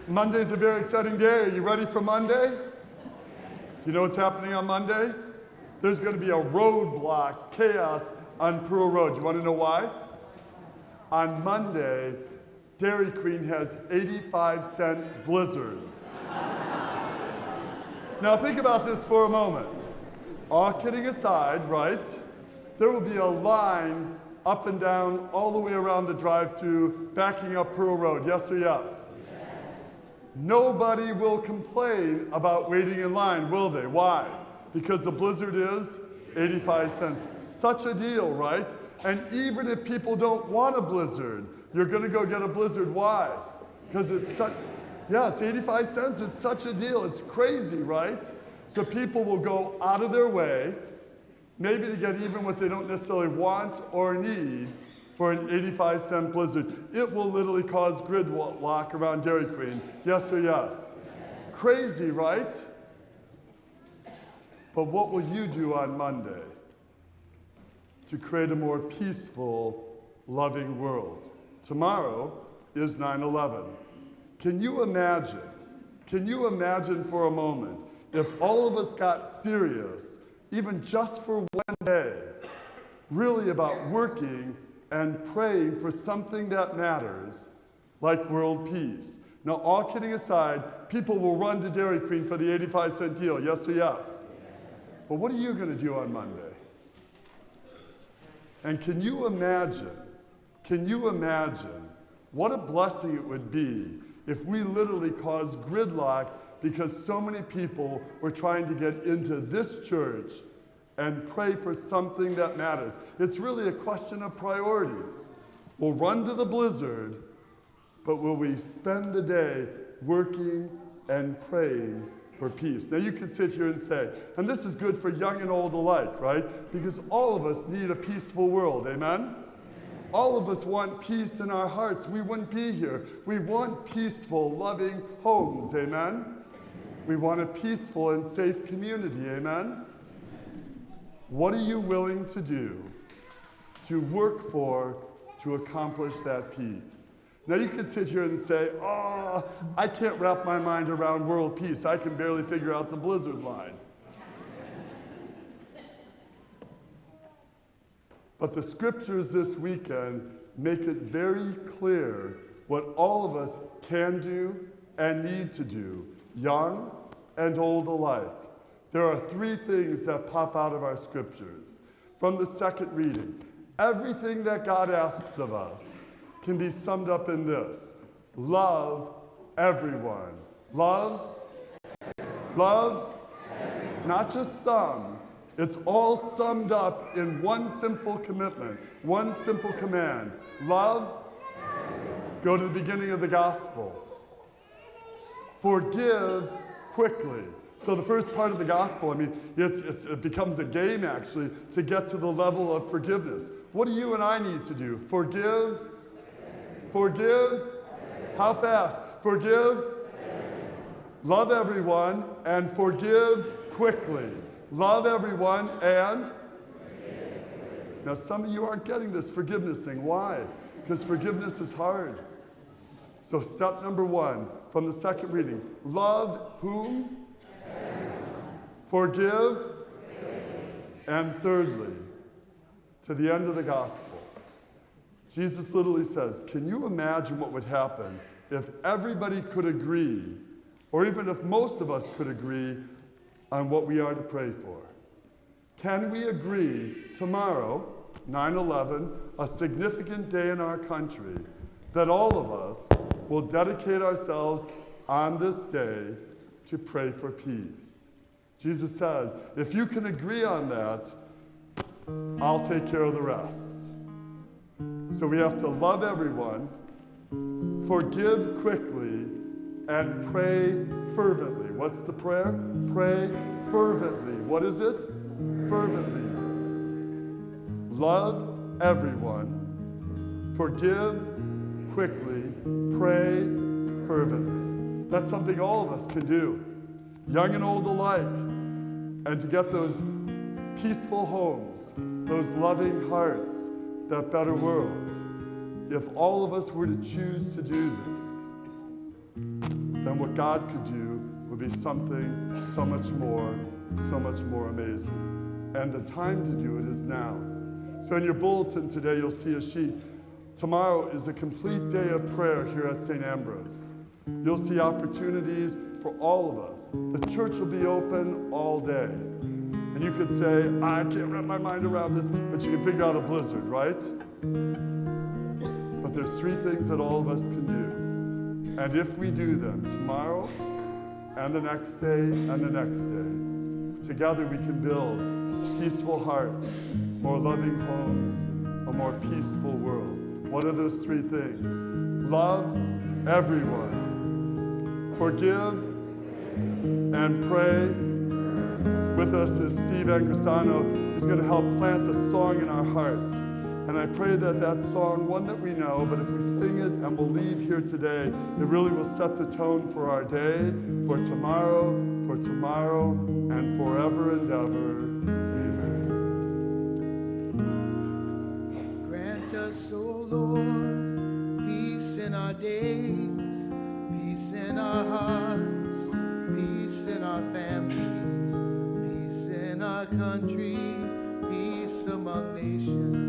Monday's a very exciting day. Are you ready for Monday? Do you know what's happening on Monday? There's going to be a roadblock, chaos on Pearl Road. You want to know why? On Monday, Dairy Queen has 85-cent blizzards. Now think about this for a moment. All kidding aside, right? There will be a line up and down all the way around the drive-thru, backing up Pearl Road. Yes or yes? Nobody will complain about waiting in line, will they? Why? Because the blizzard is 85 cents. Such a deal, right? And even if people don't want a blizzard, you're going to go get a blizzard. Why? Because it's such, it's 85 cents. It's such a deal. It's crazy, right? So people will go out of their way, maybe to get even what they don't necessarily want or need for an 85-cent blizzard. It will literally cause gridlock around Dairy Queen. Yes or yes? Crazy, right? But what will you do on Monday to create a more peaceful, loving world? Tomorrow is 9/11. Can you imagine for a moment if all of us got serious, even just for one day, really about working and praying for something that matters, like world peace? Now, all kidding aside, people will run to Dairy Queen for the 85-cent deal, yes or yes? But what are you going to do on Monday? And can you imagine what a blessing it would be if we literally caused gridlock because so many people were trying to get into this church and pray for something that matters. It's really a question of priorities. We'll run to the blizzard, but will we spend the day working and praying for peace? Now you can sit here and say, and this is good for young and old alike, right? Because all of us need a peaceful world, amen? All of us want peace in our hearts. We wouldn't be here. We want peaceful, loving homes, amen? We want a peaceful and safe community, amen? What are you willing to do to work for to accomplish that peace? Now you can sit here and say, oh, I can't wrap my mind around world peace. I can barely figure out the blizzard line. But the scriptures this weekend make it very clear what all of us can do and need to do, young and old alike. There are three things that pop out of our scriptures. From the second reading, everything that God asks of us can be summed up in this: love everyone. Love, not just some. It's all summed up in one simple commitment, one simple command. Love, go to the beginning of the gospel. Forgive quickly. So the first part of the gospel, it becomes a game actually to get to the level of forgiveness. What do you and I need to do? Forgive. How fast? Forgive. Love everyone and forgive quickly. Love everyone and now some of you aren't getting this forgiveness thing. Why? Because forgiveness is hard. So step number one from the second reading, love whom? Forgive. And thirdly, to the end of the gospel, Jesus literally says, can you imagine what would happen if everybody could agree, or even if most of us could agree on what we are to pray for? Can we agree tomorrow, 9/11, a significant day in our country, that all of us will dedicate ourselves on this day to pray for peace? Jesus says, if you can agree on that, I'll take care of the rest. So we have to love everyone, forgive quickly, and pray fervently. What's the prayer? Pray fervently. What is it? Fervently. Love everyone, forgive quickly, pray fervently. That's something all of us can do, young and old alike. And to get those peaceful homes, those loving hearts, that better world, if all of us were to choose to do this. then what God could do would be something so much more amazing. And the time to do it is now. So in your bulletin today, you'll see a sheet. Tomorrow is a complete day of prayer here at St. Ambrose. You'll see opportunities for all of us. The church will be open all day. And you could say, I can't wrap my mind around this, but you can figure out a blizzard, right? But there's 3 things that all of us can do. And if we do them tomorrow and the next day and the next day, together we can build peaceful hearts, more loving homes, a more peaceful world. What are those 3 things? Love everyone. Forgive and pray. With us is Steve Angrisano, who's going to help plant a song in our hearts. And I pray that that song, one that we know, but if we sing it and we'll leave here today, it really will set the tone for our day, for tomorrow, and forever and ever. Amen. Grant us, O Lord, peace in our days, peace in our hearts, peace in our families, peace in our country, peace among nations.